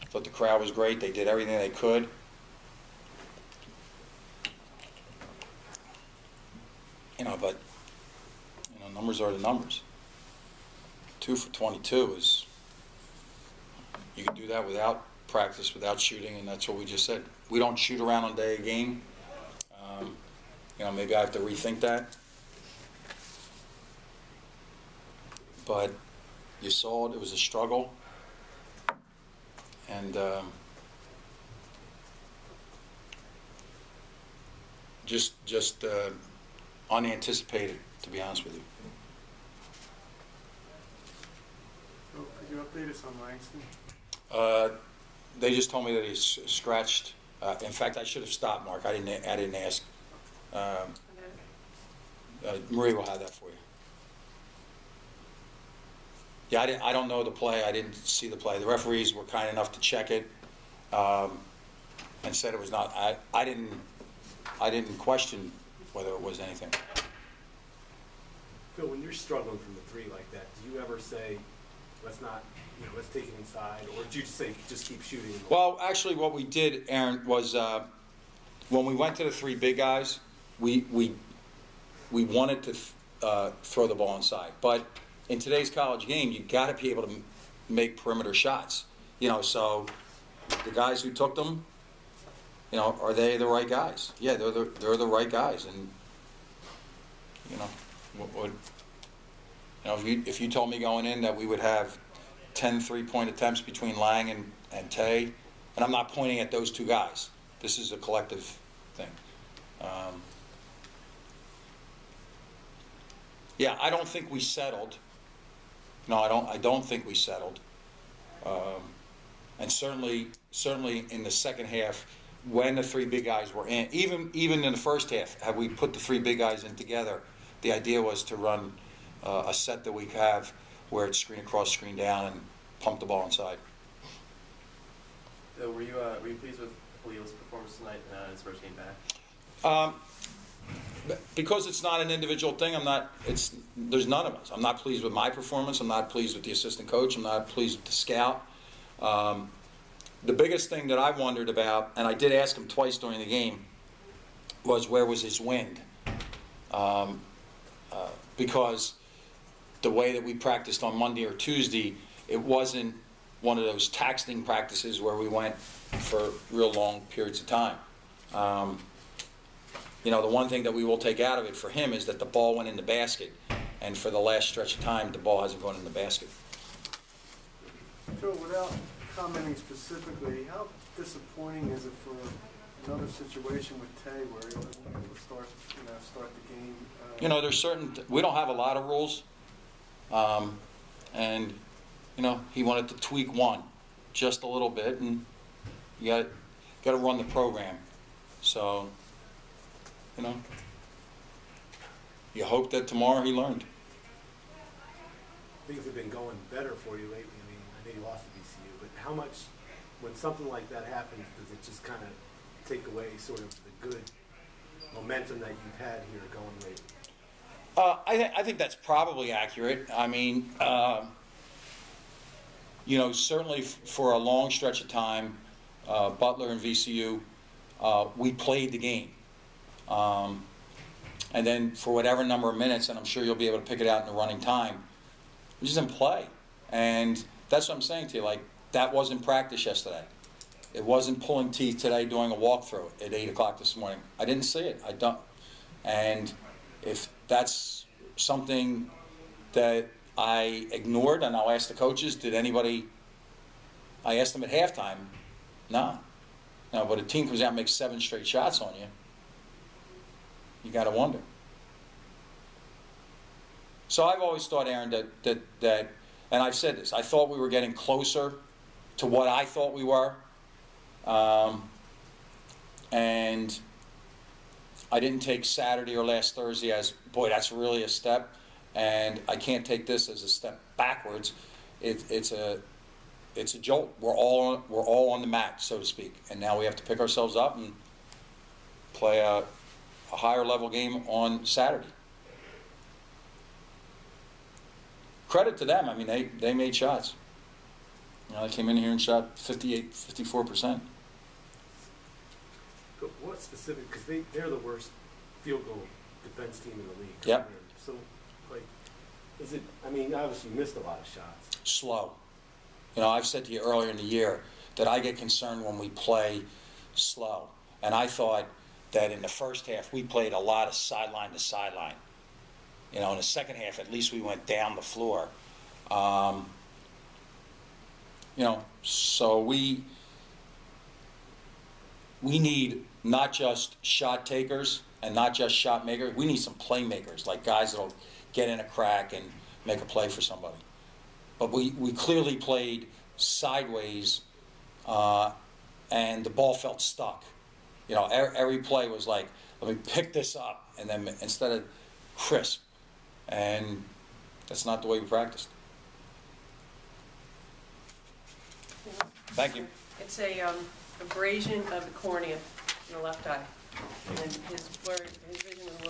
Thought the crowd was great. They did everything they could. But numbers are the numbers. 2 for 22 is, you can do that without practice, without shooting, and that's what we just said. We don't shoot around on day of game. Maybe I have to rethink that. But you saw it was a struggle. And just unanticipated, to be honest with you. Well, could you update us on Langston? They just told me that he's scratched. In fact, I should have stopped, Mark. I didn't ask. Marie will have that for you. Yeah, I don't know the play. I didn't see the play. The referees were kind enough to check it and said it was not. I didn't question whether it was anything. Phil, when you're struggling from the three like that, do you ever say, let's take it inside, or do you just say, just keep shooting? Well, actually, what we did, Aaron, was when we went to the three big guys, we wanted to throw the ball inside, but in today's college game, you got to be able to make perimeter shots. So the guys who took them, are they the right guys? Yeah, they're the right guys. And if you told me going in that we would have 10 3-point attempts between Lang and Tay, and I'm not pointing at those two guys. This is a collective thing. Yeah, I don't think we settled. No, I don't think we settled. And certainly in the second half, when the three big guys were in, even in the first half, had we put the three big guys in together, the idea was to run a set that we have where it's screen across, screen down, and pump the ball inside. So were you pleased with Khalil's performance tonight in his first game back? Because it's not an individual thing, there's none of us. I'm not pleased with my performance. I'm not pleased with the assistant coach. I'm not pleased with the scout. The biggest thing that I wondered about, and I did ask him twice during the game, was where was his wind? Because the way that we practiced on Monday or Tuesday, it wasn't one of those taxing practices where we went for real long periods of time. The one thing that we will take out of it for him is that the ball went in the basket, and for the last stretch of time, the ball hasn't gone in the basket. Phil, without commenting specifically, how disappointing is it for another situation with Tay where he wasn't able to start the game? There's certain. We don't have a lot of rules, and he wanted to tweak one just a little bit, and you got to run the program. So. You hope that tomorrow he learned. Things have been going better for you lately. I know you lost to VCU, but how much, when something like that happens, does it just kind of take away sort of the good momentum that you've had here going lately? I think that's probably accurate. Certainly for a long stretch of time, Butler and VCU, we played the game. And then for whatever number of minutes, and I'm sure you'll be able to pick it out in the running time, we just didn't play. And that's what I'm saying to you. That wasn't practice yesterday. It wasn't pulling teeth today doing a walkthrough at 8 o'clock this morning. I didn't see it. I don't. And if that's something that I ignored, and I'll ask the coaches, I asked them at halftime, no. No, but a team comes out and makes 7 straight shots on you. You got to wonder. So I've always thought, Aaron, that, and I've said this, I thought we were getting closer to what I thought we were. And I didn't take Saturday or last Thursday as, boy, that's really a step. And I can't take this as a step backwards. It's a jolt. We're all on the mat, so to speak. And now we have to pick ourselves up and play a higher level game on Saturday. Credit to them. They made shots. You know, I came in here and shot 58, 54%. But what specific, because they're the worst field goal defense team in the league. Yep. So, like, is it, I mean, obviously you missed a lot of shots. Slow. You know, I've said to you earlier in the year that I get concerned when we play slow. And I thought that in the first half we played a lot of sideline to sideline. You know, in the second half at least we went down the floor. You know, so we need not just shot takers and not just shot makers. We need some playmakers, like guys that'll get in a crack and make a play for somebody. But we clearly played sideways, and the ball felt stuck. You know, every play was like, let me pick this up, and then instead of crisp. And that's not the way we practiced. Thank you. It's a abrasion of the cornea in the left eye. And his vision is a little